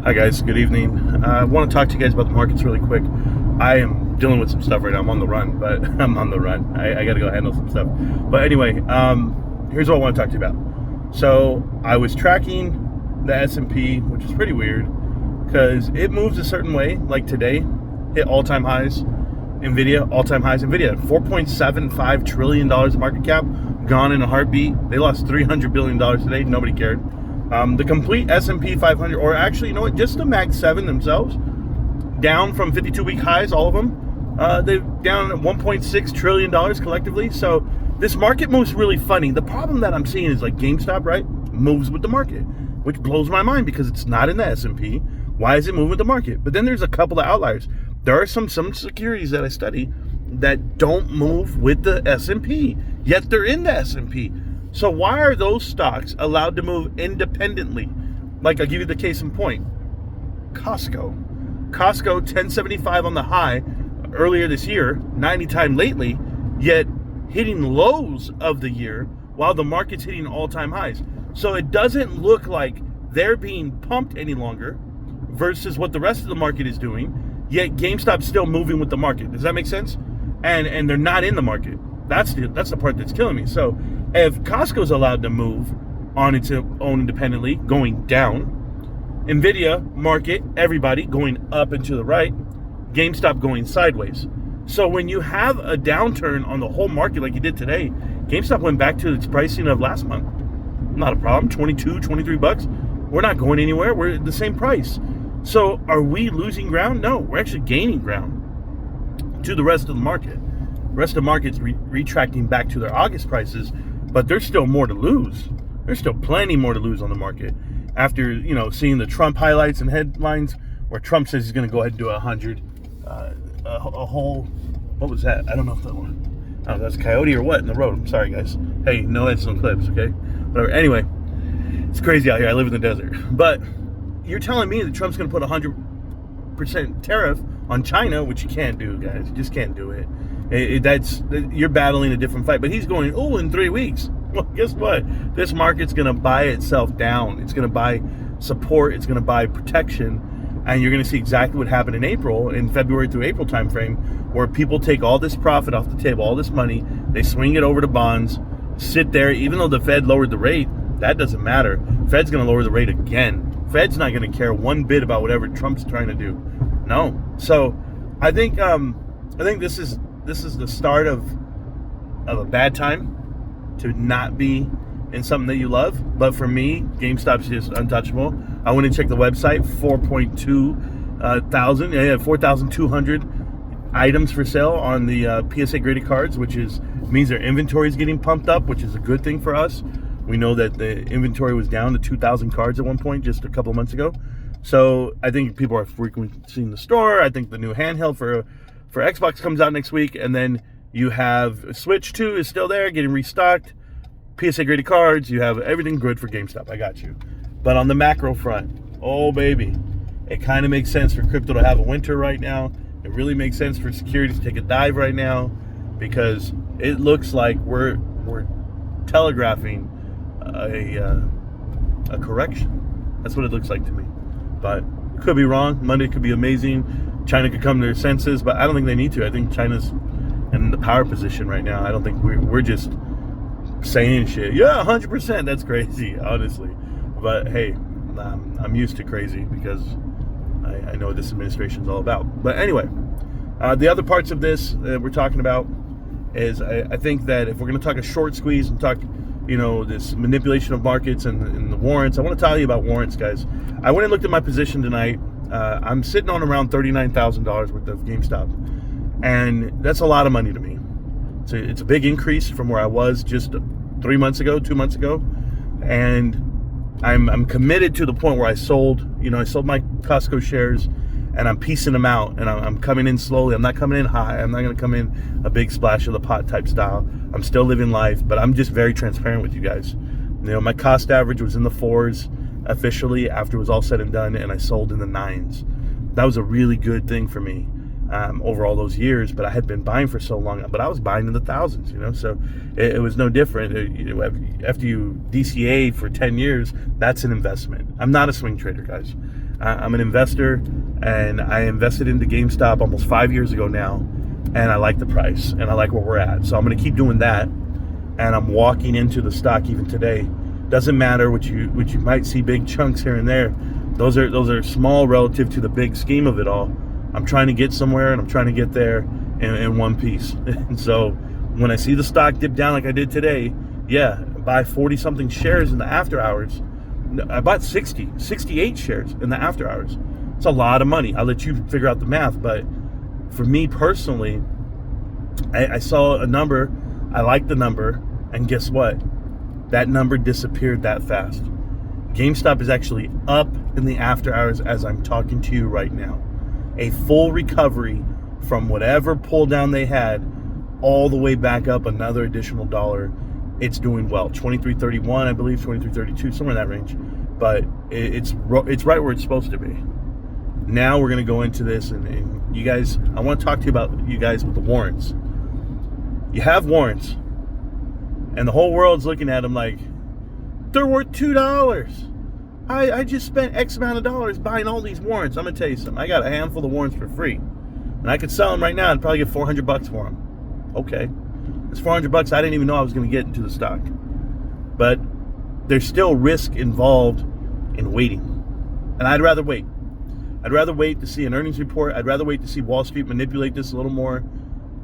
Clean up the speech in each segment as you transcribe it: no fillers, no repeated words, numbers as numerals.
Hi guys, good evening. I want to talk to you guys about the markets really quick. I am dealing with some stuff right now. I'm on the run, but I'm on the run. I got to go handle some stuff. But anyway, here's what I want to talk to you about. So I was tracking the S&P, which is pretty weird because it moves a certain way. Like today, hit all-time highs. Nvidia, all-time highs. Nvidia, $4.75 trillion market cap, gone in a heartbeat. They lost $300 billion today. Nobody cared. The complete S&P 500, or actually, you know what, just the Mag 7 themselves, down from 52-week highs, all of them. They're down $1.6 trillion collectively. So this market moves really funny. The problem that I'm seeing is like GameStop, right, moves with the market, which blows my mind because it's not in the S&P. Why is it moving with the market? But then there's a couple of outliers. There are some securities that I study that don't move with the S&P, yet they're in the S&P. So why are those stocks allowed to move independently? Like, I'll give you the case in point. Costco, 1075 on the high earlier this year, 90 time lately, yet hitting lows of the year while the market's hitting all-time highs. So it doesn't look like they're being pumped any longer versus what the rest of the market is doing, yet GameStop's still moving with the market. Does that make sense? And they're not in the market. That's the part that's killing me. So if Costco's allowed to move on its own independently, going down, Nvidia, market, everybody going up and to the right, GameStop going sideways. So when you have a downturn on the whole market like you did today, GameStop went back to its pricing of last month. Not a problem, 22, 23 bucks. We're not going anywhere. We're at the same price. So are we losing ground? No, we're actually gaining ground to the rest of the market. The rest of the market's retracting back to their August prices, but there's still more to lose. There's still plenty more to lose on the market. After, you know, seeing the Trump highlights and headlines where Trump says he's going to go ahead and do 100, a whole, what was that? I don't know if that one, I don't know if that's a coyote or what in the road. I'm sorry, guys. Hey, no heads, no clips, okay? Whatever. Anyway, it's crazy out here. I live in the desert. But you're telling me that Trump's going to put 100% tariff on China, which you can't do, guys. You just can't do it. You're battling a different fight. But he's going, oh, in 3 weeks. Well, guess what? This market's going to buy itself down. It's going to buy support. It's going to buy protection. And you're going to see exactly what happened in February through April timeframe, where people take all this profit off the table, all this money, they swing it over to bonds, sit there. Even though the Fed lowered the rate, that doesn't matter. Fed's going to lower the rate again. Fed's not going to care one bit about whatever Trump's trying to do. No. So I think this is the start of a bad time to not be in something that you love. But for me, GameStop's just untouchable. I went and checked the website, 4,200 items for sale on the PSA graded cards, which means their inventory is getting pumped up, which is a good thing for us. We know that the inventory was down to 2,000 cards at one point just a couple of months ago. So I think people are frequenting the store. I think the new handheld for Xbox comes out next week. And then you have Switch 2 is still there, getting restocked. PSA graded cards. You have everything good for GameStop. I got you. But on the macro front, oh baby, it kind of makes sense for crypto to have a winter right now. It really makes sense for securities to take a dive right now because it looks like we're telegraphing a correction. That's what it looks like to me. But it could be wrong. Monday could be amazing. China could come to their senses, but I don't think they need to. I think China's in the power position right now. I don't think we're just saying shit. Yeah, 100%. That's crazy, honestly. But hey, I'm used to crazy because I know what this administration is all about. But anyway, the other parts of this that we're talking about is I think that if we're going to talk a short squeeze and talk, you know, this manipulation of markets and the warrants, I want to tell you about warrants, guys. I went and looked at my position tonight. I'm sitting on around $39,000 worth of GameStop, and that's a lot of money to me. It's a big increase from where I was just 2 months ago, and I'm committed to the point where I sold my Costco shares, and I'm piecing them out, and I'm coming in slowly. I'm not coming in high. I'm not going to come in a big splash of the pot type style. I'm still living life, but I'm just very transparent with you guys. You know, my cost average was in the 4s officially after it was all said and done, and I sold in the 9s. That was a really good thing for me over all those years, but I had been buying for so long, but I was buying in the thousands, you know, so it was no different. After you DCA for 10 years, that's an investment. I'm not a swing trader, guys. I'm an investor, and I invested into GameStop almost 5 years ago now, and I like the price, and I like where we're at. So I'm going to keep doing that, and I'm walking into the stock even today. Doesn't matter what you might see big chunks here and there. Those are small relative to the big scheme of it all. I'm trying to get somewhere, and I'm trying to get there in one piece. And so when I see the stock dip down like I did today, yeah, buy 40 something shares in the after hours. I bought 68 shares in the after hours. It's a lot of money. I'll let you figure out the math, but for me personally, I saw a number, I liked the number, and guess what? That number disappeared that fast. GameStop is actually up in the after hours as I'm talking to you right now. A full recovery from whatever pull down they had all the way back up another additional dollar. It's doing well. 23.31, I believe, 23.32, somewhere in that range. But it's right where it's supposed to be. Now we're going to go into this, and you guys, I want to talk to you about you guys with the warrants. You have warrants, and the whole world's looking at them like, they're worth $2. I just spent X amount of dollars buying all these warrants. I'm going to tell you something. I got a handful of warrants for free, and I could sell them right now and probably get $400 for them. Okay. It's $400 I didn't even know I was going to get into the stock. But there's still risk involved in waiting. And I'd rather wait. I'd rather wait to see an earnings report. I'd rather wait to see Wall Street manipulate this a little more,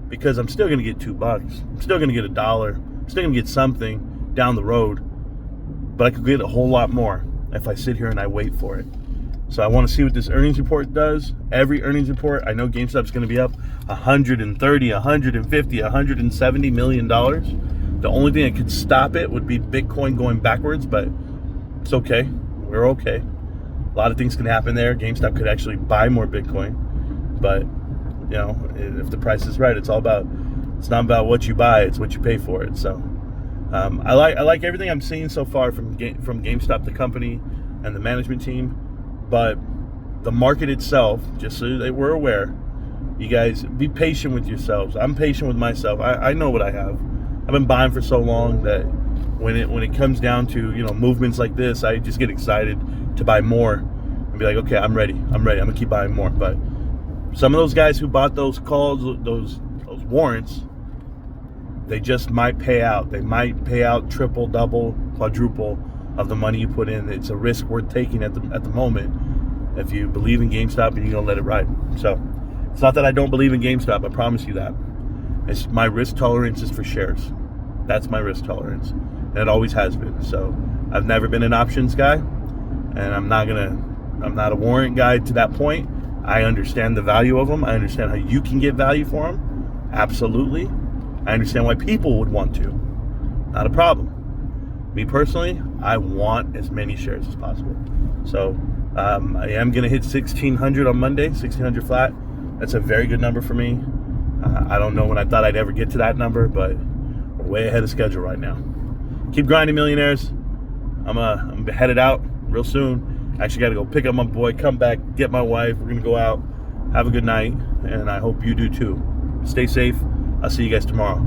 because I'm still going to get $2. I'm still going to get $1. I'm still going to get something down the road. But I could get a whole lot more if I sit here and I wait for it. So I want to see what this earnings report does. Every earnings report, I know GameStop's going to be up 130, 150, 170 million dollars. The only thing that could stop it would be Bitcoin going backwards, but it's okay. We're okay. A lot of things can happen there. GameStop could actually buy more Bitcoin, but you know, if the price is right, it's not about what you buy, it's what you pay for it. So I like everything I'm seeing so far from GameStop, the company, and the management team. But the market itself, just so that we're aware, you guys be patient with yourselves. I'm patient with myself. I know what I have. I've been buying for so long that when it comes down to, you know, movements like this, I just get excited to buy more and be like, okay, I'm ready. I'm gonna keep buying more. But some of those guys who bought those calls, those warrants, they just might pay out. They might pay out triple, double, quadruple of the money you put in. It's a risk worth taking at the moment if you believe in GameStop and you're gonna let it ride. So it's not that I don't believe in GameStop, I promise you that. It's my risk tolerance is for shares. That's my risk tolerance, and it always has been. So I've never been an options guy, and I'm not a warrant guy to that point. I understand the value of them. I understand how you can get value for them. Absolutely. I understand why people would want to. Not a problem. Me personally, I want as many shares as possible. So I am going to hit 1,600 on Monday, 1,600 flat. That's a very good number for me. I don't know when I thought I'd ever get to that number, but we're way ahead of schedule right now. Keep grinding, millionaires. I'm headed out real soon. Actually got to go pick up my boy, come back, get my wife. We're going to go out, have a good night, and I hope you do too. Stay safe. I'll see you guys tomorrow.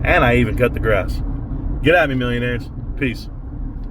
And I even cut the grass. Get at me, millionaires. Peace.